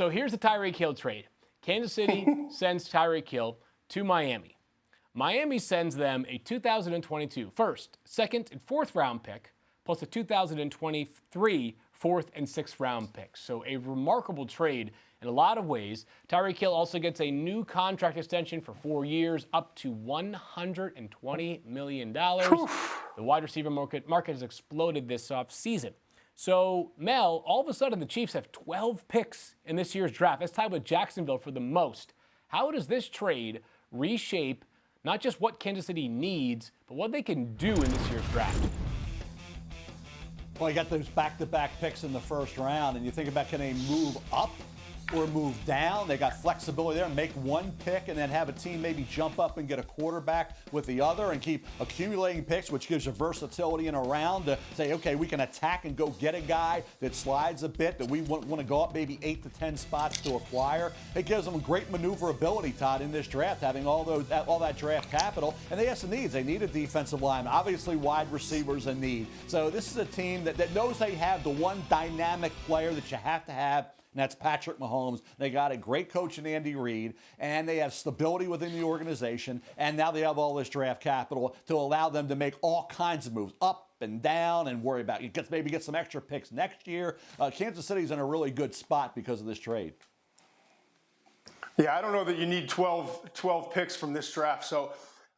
So here's the Tyreek Hill trade. Kansas City sends Tyreek Hill to Miami. Miami sends them a 2022 first, second, and fourth round pick, plus a 2023 fourth and sixth round picks. So a remarkable trade in a lot of ways. Tyreek Hill also gets a new contract extension for 4 years, up to $120 million. The wide receiver market has exploded this offseason. So, Mel, all of a sudden the Chiefs have 12 picks in this year's draft. That's tied with Jacksonville for the most. How does this trade reshape not just what Kansas City needs, but what they can do in this year's draft? Well, you got those back-to-back picks in the first round, and you think about, can they move up or move down? They got flexibility there, make one pick and then have a team maybe jump up and get a quarterback with the other and keep accumulating picks, which gives you versatility in a round to say, okay, we can attack and go get a guy that slides a bit, that we want to go up maybe 8 to 10 spots to acquire. It gives them great maneuverability, Todd, in this draft, having all that draft capital. And they have some needs. They need a defensive line, obviously wide receivers a need. So this is a team that knows they have the one dynamic player that you have to have, and that's Patrick Mahomes. They got a great coach in Andy Reid, and they have stability within the organization, and now they have all this draft capital to allow them to make all kinds of moves, up and down, and worry about maybe get some extra picks next year. Kansas City's in a really good spot because of this trade. Yeah, I don't know that you need 12 picks from this draft. So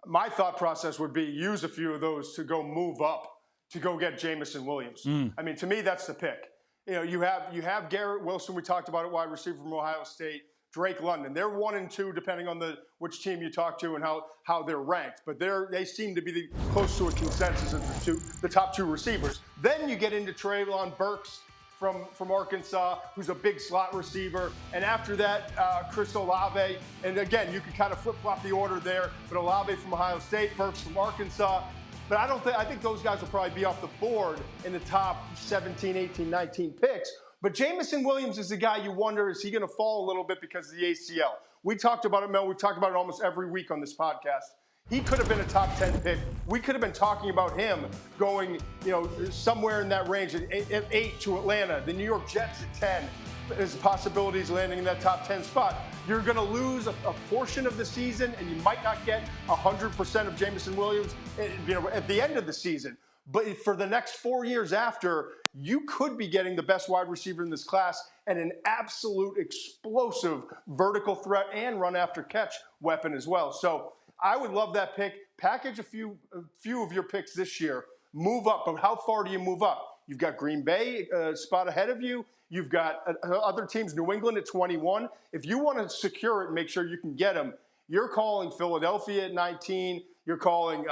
my thought process would be use a few of those to go move up, to go get Jamison Williams. I mean, to me, that's the pick. You know, you have Garrett Wilson. We talked about it, wide receiver from Ohio State. Drake London. They're 1 and 2, depending on which team you talk to and how they're ranked. But they seem to be close to a consensus of the top 2 receivers. Then you get into Treylon Burks from Arkansas, who's a big slot receiver. And after that, Chris Olave. And again, you can kind of flip-flop the order there. But Olave from Ohio State, Burks from Arkansas. But I think those guys will probably be off the board in the top 17, 18, 19 picks. But Jamison Williams is the guy you wonder, is he going to fall a little bit because of the ACL? We talked about it, Mel. We've talked about it almost every week on this podcast. He could have been a top 10 pick. We could have been talking about him going, somewhere in that range at 8 to Atlanta. The New York Jets at 10. There's possibilities landing in that top 10 spot. You're going to lose a portion of the season, and you might not get 100% of Jamison Williams at the end of the season. But for the next 4 years after, you could be getting the best wide receiver in this class and an absolute explosive vertical threat and run after catch weapon as well. So I would love that pick. Package a few of your picks this year. Move up, but how far do you move up? You've got Green Bay a spot ahead of you. You've got other teams, New England at 21. If you want to secure it and make sure you can get them, you're calling Philadelphia at 19. You're calling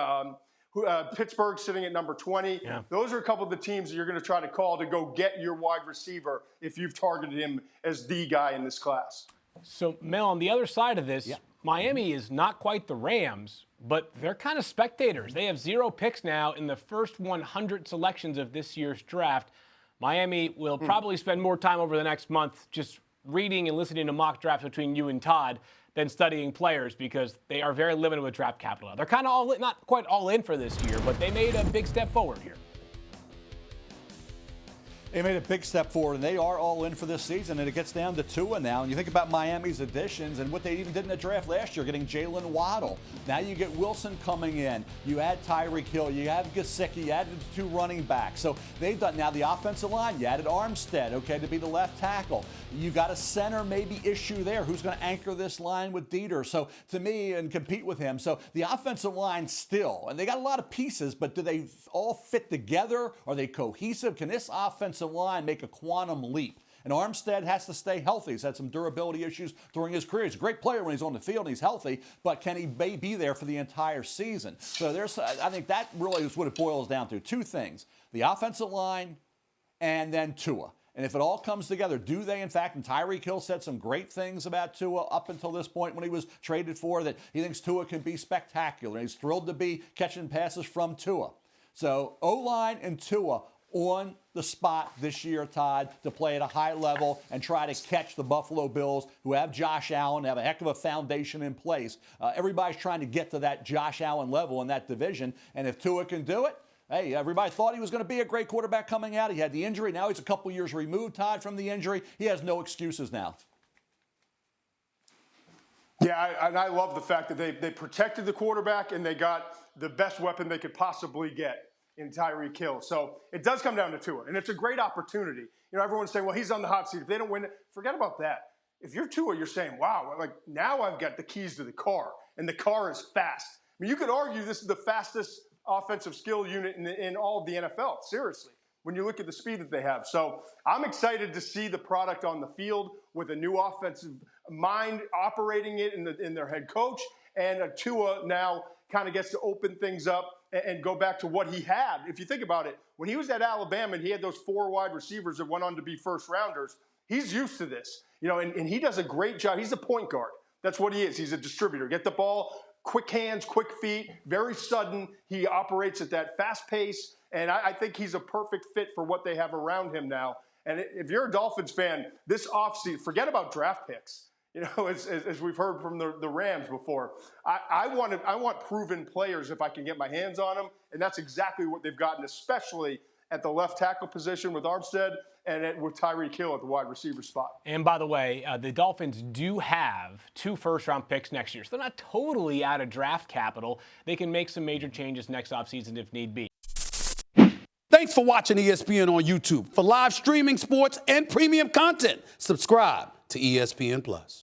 Pittsburgh sitting at number 20. Yeah. Those are a couple of the teams that you're going to try to call to go get your wide receiver if you've targeted him as the guy in this class. So, Mel, on the other side of this, Miami is not quite the Rams, but they're kind of spectators. They have 0 picks now in the first 100 selections of this year's draft. Miami will probably spend more time over the next month just reading and listening to mock drafts between you and Todd than studying players because they are very limited with draft capital. They're kind of not quite all in for this year, but they made a big step forward here. They made a big step forward, and they are all in for this season, and it gets down to Tua now. And you think about Miami's additions and what they even did in the draft last year, getting Jalen Waddle. Now you get Wilson coming in. You add Tyreek Hill. You add Gesicki. You added the 2 running backs. So they've done now the offensive line. You added Armstead, to be the left tackle. You got a center maybe issue there. Who's going to anchor this line with Dieter? So to me, and compete with him. So the offensive line still, and they got a lot of pieces, but do they all fit together? Are they cohesive? Can this offensive line make a quantum leap? And Armstead has to stay healthy. He's had some durability issues during his career. He's a great player when he's on the field and he's healthy, but can he be there for the entire season? So I think that really is what it boils down to. 2 things: the offensive line and then Tua. And if it all comes together, do they, in fact, and Tyreek Hill said some great things about Tua up until this point when he was traded for, that he thinks Tua can be spectacular. And he's thrilled to be catching passes from Tua. So O-line and Tua on the spot this year, Todd, to play at a high level and try to catch the Buffalo Bills, who have Josh Allen, have a heck of a foundation in place. Everybody's trying to get to that Josh Allen level in that division. And if Tua can do it, hey, everybody thought he was going to be a great quarterback coming out. He had the injury. Now he's a couple years removed, Todd, from the injury. He has no excuses now. Yeah, and I love the fact that they protected the quarterback and they got the best weapon they could possibly get in Tyreek Hill. So it does come down to Tua, and it's a great opportunity. You know, everyone's saying, well, he's on the hot seat. If they don't win it, forget about that. If you're Tua, you're saying, wow, like now I've got the keys to the car, and the car is fast. I mean, you could argue this is the fastest offensive skill unit in all of the NFL, seriously, when you look at the speed that they have. So I'm excited to see the product on the field with a new offensive mind operating it in their head coach. And Tua now kind of gets to open things up and go back to what he had. If you think about it, when he was at Alabama and he had those 4 wide receivers that went on to be first rounders, he's used to this. You know, and he does a great job. He's a point guard. That's what he is. He's a distributor. Get the ball, quick hands, quick feet, very sudden. He operates at that fast pace. And I think he's a perfect fit for what they have around him now. And if you're a Dolphins fan, this offseason, forget about draft picks. You know, as we've heard from the Rams before, I want proven players if I can get my hands on them, and that's exactly what they've gotten, especially at the left tackle position with Armstead and with Tyreek Hill at the wide receiver spot. And by the way, the Dolphins do have 2 first-round picks next year, so they're not totally out of draft capital. They can make some major changes next offseason if need be. Thanks for watching ESPN on YouTube. For live streaming sports and premium content, subscribe to ESPN+.